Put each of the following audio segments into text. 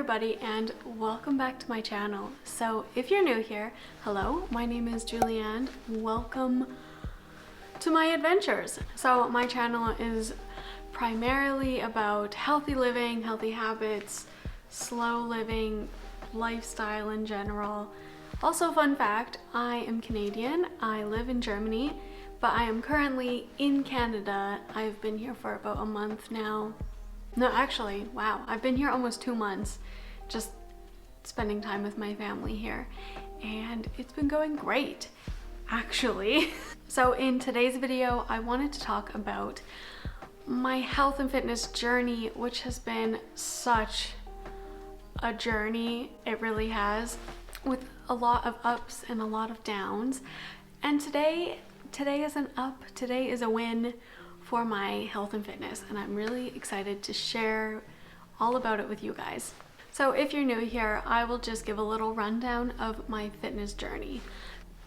everybody and welcome back to my channel. So if you're new here, hello, my name is Julianne. Welcome to my adventures. So my channel is primarily about healthy living, healthy habits, slow living, lifestyle in general. Also, fun fact, I am Canadian. I live in Germany, but I am currently in Canada. I've been here for about a month now. No, actually, wow, I've been here almost 2 months, just spending time with my family here, and it's been going great, actually. So in today's video, I wanted to talk about my health and fitness journey, which has been such a journey. It really has, with a lot of ups and a lot of downs. And today is an up, today is a win for my health and fitness, and I'm really excited to share all about it with you guys. So if you're new here, I will just give a little rundown of my fitness journey.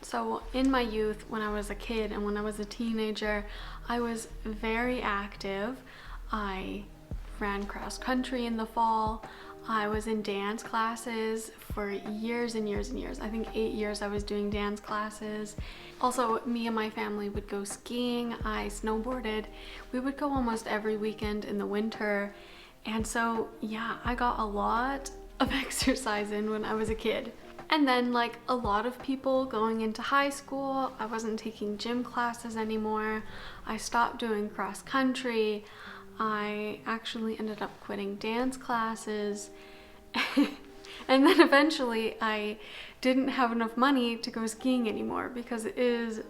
So in my youth, when I was a kid and when I was a teenager, I was very active. I ran cross country in the fall. I was in dance classes for years and years and years. I think 8 years I was doing dance classes. Also, me and my family would go skiing. I snowboarded. We would go almost every weekend in the winter. And so, yeah, I got a lot of exercise in when I was a kid. And then, like a lot of people going into high school, I wasn't taking gym classes anymore. I stopped doing cross country. I actually ended up quitting dance classes. And then eventually I didn't have enough money to go skiing anymore because it is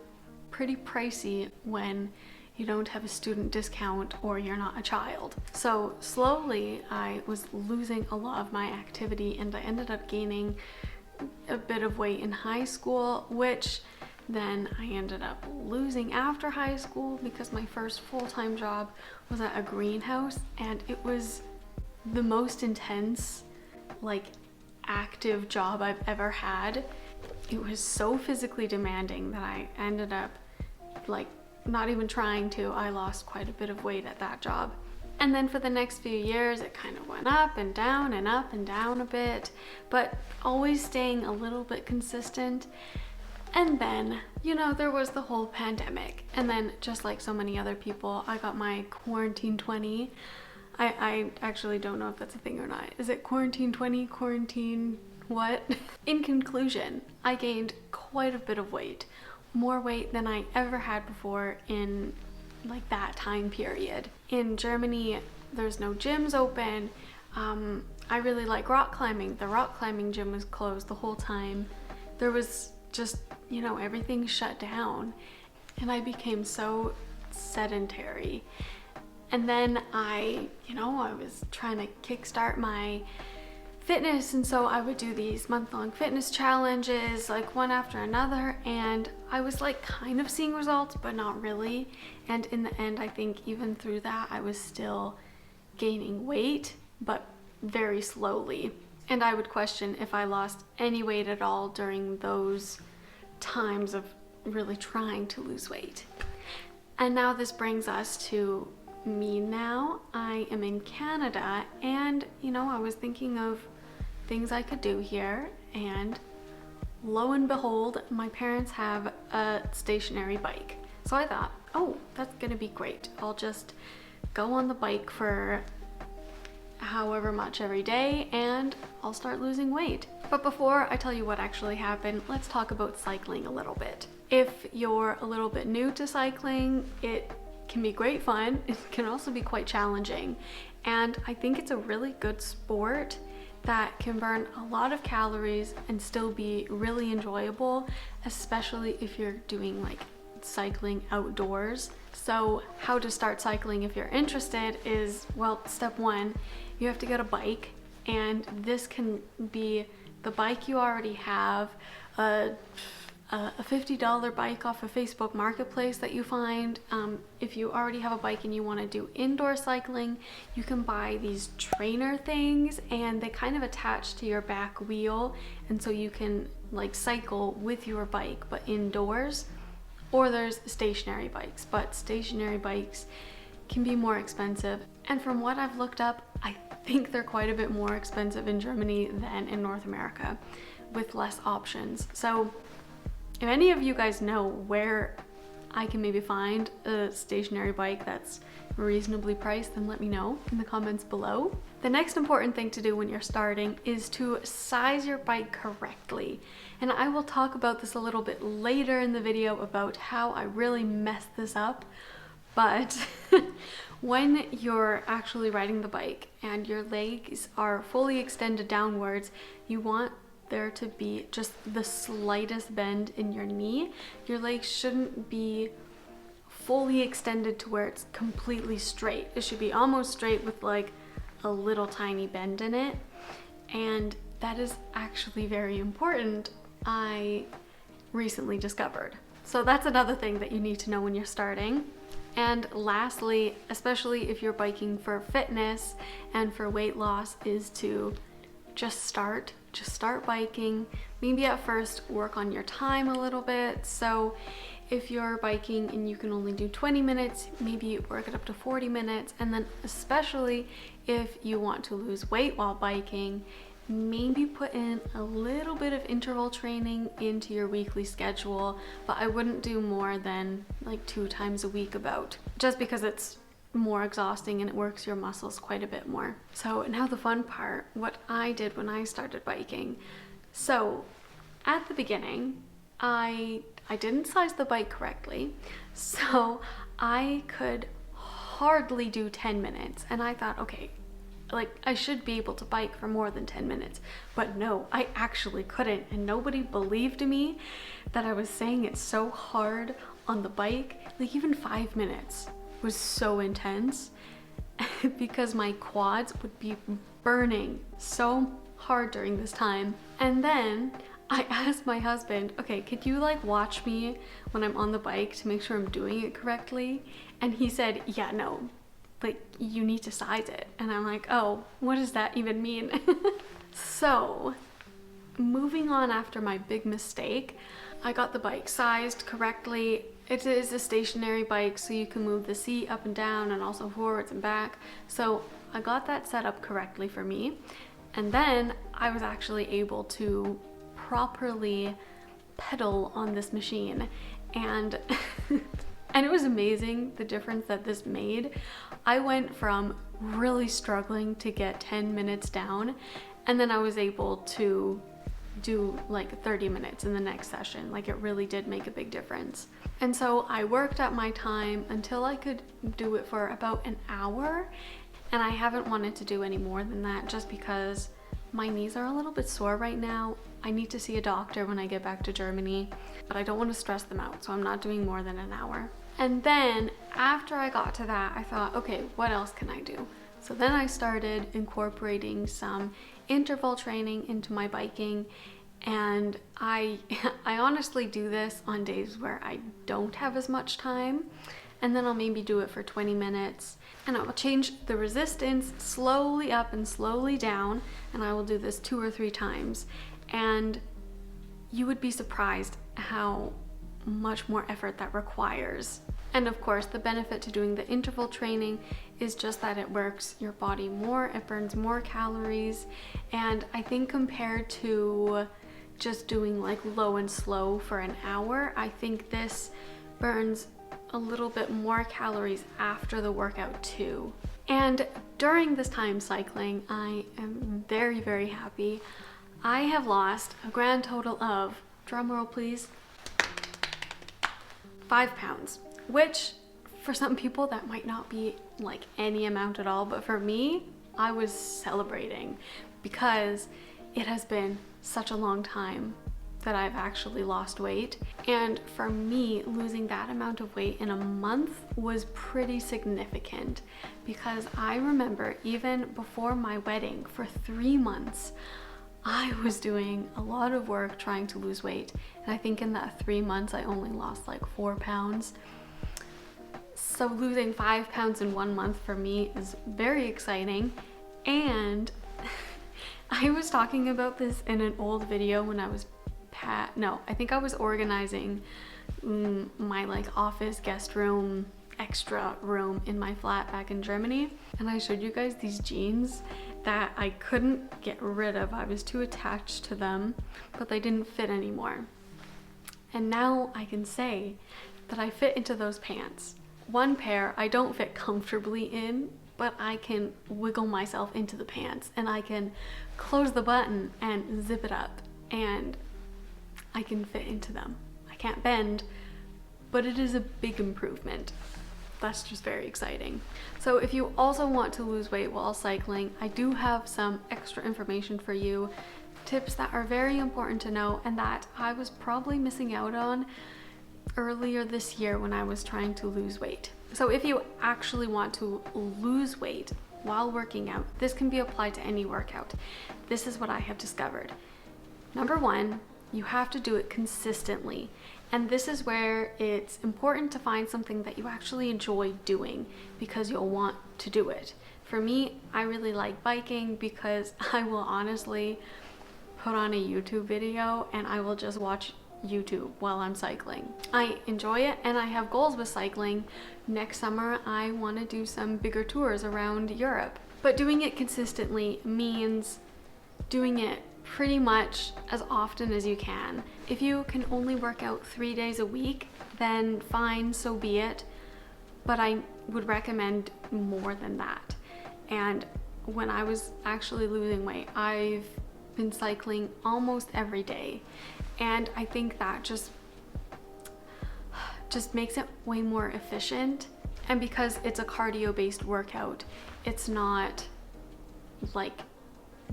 pretty pricey when you don't have a student discount or you're not a child. So slowly I was losing a lot of my activity, and I ended up gaining a bit of weight in high school, which then I ended up losing after high school because my first full-time job was at a greenhouse, and it was the most intense, like, active job I've ever had. It was so physically demanding that I ended up, like, not even trying to. I lost quite a bit of weight at that job. And then for the next few years, it kind of went up and down and up and down a bit, but always staying a little bit consistent. And then, you know, there was the whole pandemic. And then, just like so many other people, I got my quarantine 20. I actually don't know if that's a thing or not. Is it quarantine 20? Quarantine what? In conclusion, I gained quite a bit of weight. More weight than I ever had before in like that time period. In Germany, there's no gyms open. I really like rock climbing. The rock climbing gym was closed the whole time. There was just, you know, everything shut down, and I became so sedentary. And then I was trying to kickstart my fitness, and so I would do these month-long fitness challenges, like one after another, and I was like kind of seeing results, but not really. And in the end, I think even through that, I was still gaining weight, but very slowly. And I would question if I lost any weight at all during those times of really trying to lose weight. And now this brings us to me now. I am in Canada, and I was thinking of things I could do here, and lo and behold, my parents have a stationary bike. So I thought, oh, that's gonna be great. I'll just go on the bike for however much every day and I'll start losing weight. But before I tell you what actually happened, let's talk about cycling a little bit. If you're a little bit new to cycling, it can be great fun. It can also be quite challenging. And I think it's a really good sport that can burn a lot of calories and still be really enjoyable, especially if you're doing like cycling outdoors. So how to start cycling if you're interested is, well, step one, you have to get a bike, and this can be the bike you already have, a $50 bike off of Facebook Marketplace that you find. If you already have a bike and you want to do indoor cycling, you can buy these trainer things, and they kind of attach to your back wheel, and so you can like cycle with your bike but indoors. Or there's stationary bikes, but stationary bikes can be more expensive. And from what I've looked up, I think they're quite a bit more expensive in Germany than in North America, with less options. So if any of you guys know where I can maybe find a stationary bike that's reasonably priced, then let me know in the comments below. The next important thing to do when you're starting is to size your bike correctly. And I will talk about this a little bit later in the video about how I really messed this up. But when you're actually riding the bike and your legs are fully extended downwards, you want there to be just the slightest bend in your knee. Your legs shouldn't be fully extended to where it's completely straight. It should be almost straight with like a little tiny bend in it. And that is actually very important, I recently discovered. So that's another thing that you need to know when you're starting. And lastly, especially if you're biking for fitness and for weight loss, is to just start biking. Maybe at first work on your time a little bit. So if you're biking and you can only do 20 minutes, maybe work it up to 40 minutes. And then especially if you want to lose weight while biking, maybe put in a little bit of interval training into your weekly schedule, but I wouldn't do more than like 2 times a week just because it's more exhausting and it works your muscles quite a bit more. So now the fun part, what I did when I started biking. So at the beginning, I didn't size the bike correctly, so I could hardly do 10 minutes. And I thought, okay, like I should be able to bike for more than 10 minutes. But no, I actually couldn't. And nobody believed me that I was saying it so hard on the bike. Like even 5 minutes was so intense because my quads would be burning so hard during this time. And then I asked my husband, okay, could you like watch me when I'm on the bike to make sure I'm doing it correctly? And he said, yeah, no, like you need to size it. And I'm like, oh, what does that even mean? So moving on after my big mistake, I got the bike sized correctly. It is a stationary bike, so you can move the seat up and down and also forwards and back. So I got that set up correctly for me. And then I was actually able to properly pedal on this machine. And and it was amazing the difference that this made. I went from really struggling to get 10 minutes down, and then I was able to do like 30 minutes in the next session. Like it really did make a big difference. And so I worked at my time until I could do it for about an hour, and I haven't wanted to do any more than that just because my knees are a little bit sore right now. I need to see a doctor when I get back to Germany, but I don't want to stress them out, so I'm not doing more than an hour. And then after I got to that, I thought, okay, what else can I do? So then I started incorporating some interval training into my biking, and I honestly do this on days where I don't have as much time, and then I'll maybe do it for 20 minutes, and I will change the resistance slowly up and slowly down, and I will do this 2 or 3 times. And you would be surprised how much more effort that requires. And of course, the benefit to doing the interval training is just that it works your body more, it burns more calories, and I think compared to just doing like low and slow for an hour, I think this burns a little bit more calories after the workout too. And during this time cycling, I am very, very happy. I have lost a grand total of, drumroll please, 5 pounds, which for some people that might not be like any amount at all, but for me, I was celebrating because it has been such a long time that I've actually lost weight. And for me, losing that amount of weight in a month was pretty significant, because I remember even before my wedding, for 3 months, I was doing a lot of work trying to lose weight. And I think in that 3 months, I only lost like 4 pounds. So losing 5 pounds in 1 month for me is very exciting. And I was talking about this in an old video when I was I think I was organizing my like office guest room extra room in my flat back in Germany. And I showed you guys these jeans that I couldn't get rid of. I was too attached to them, but they didn't fit anymore. And now I can say that I fit into those pants. One pair I don't fit comfortably in, but I can wiggle myself into the pants and I can close the button and zip it up and I can fit into them. I can't bend, but it is a big improvement. That's just very exciting. So if you also want to lose weight while cycling, I do have some extra information for you, tips that are very important to know and that I was probably missing out on earlier this year when I was trying to lose weight. So if you actually want to lose weight while working out, this can be applied to any workout. This is what I have discovered. Number one, you have to do it consistently. And this is where it's important to find something that you actually enjoy doing because you'll want to do it. For me, I really like biking because I will honestly put on a YouTube video and I will just watch YouTube while I'm cycling. I enjoy it and I have goals with cycling. Next summer, I want to do some bigger tours around Europe. But doing it consistently means doing it pretty much as often as you can. If you can only work out 3 days a week, then fine, so be it. But I would recommend more than that. And when I was actually losing weight, I've been cycling almost every day. And I think that just makes it way more efficient. And because it's a cardio-based workout, it's not like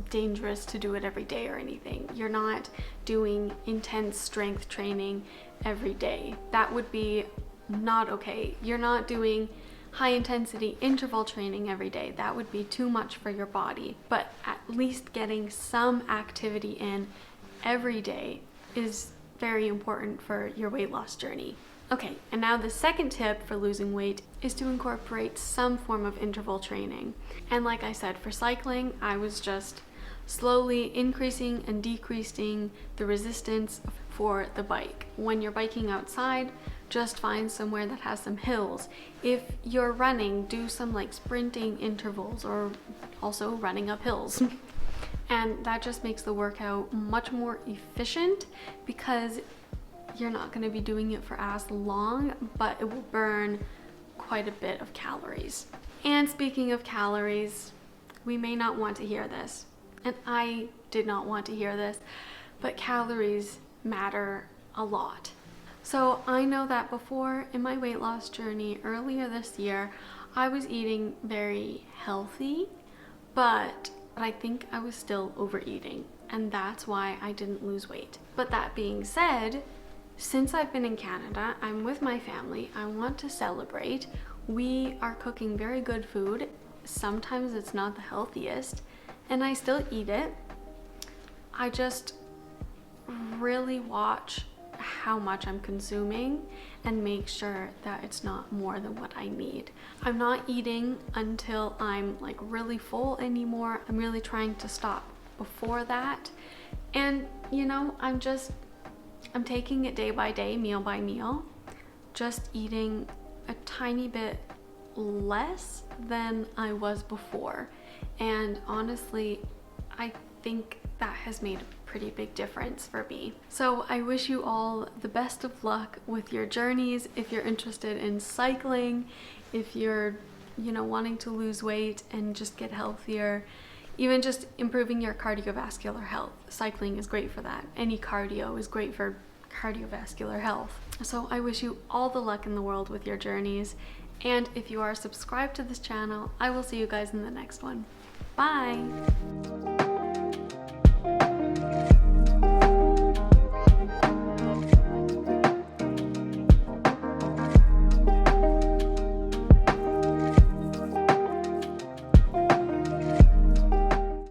dangerous to do it every day or anything. You're not doing intense strength training every day. That would be not okay. You're not doing high intensity interval training every day. That would be too much for your body. But at least getting some activity in every day is very important for your weight loss journey. Okay, and now the second tip for losing weight is to incorporate some form of interval training. And like I said, for cycling, I was just slowly increasing and decreasing the resistance for the bike. When you're biking outside, just find somewhere that has some hills. If you're running, do some like sprinting intervals or also running up hills. And that just makes the workout much more efficient because you're not going to be doing it for as long, but it will burn quite a bit of calories. And speaking of calories, we may not want to hear this, and I did not want to hear this, but calories matter a lot. So I know that before in my weight loss journey earlier this year, I was eating very healthy, but I think I was still overeating, and that's why I didn't lose weight. But that being said, since I've been in Canada, I'm with my family, I want to celebrate. We are cooking very good food. Sometimes it's not the healthiest, and I still eat it. I just really watch how much I'm consuming and make sure that it's not more than what I need. I'm not eating until I'm like really full anymore. I'm really trying to stop before that. And you know, I'm taking it day by day, meal by meal, just eating a tiny bit less than I was before. And honestly, I think that has made a pretty big difference for me. So I wish you all the best of luck with your journeys. If you're interested in cycling, if you're, you know, wanting to lose weight and just get healthier, even just improving your cardiovascular health, cycling is great for that. Any cardio is great for cardiovascular health. So I wish you all the luck in the world with your journeys. And if you are subscribed to this channel, I will see you guys in the next one. Bye!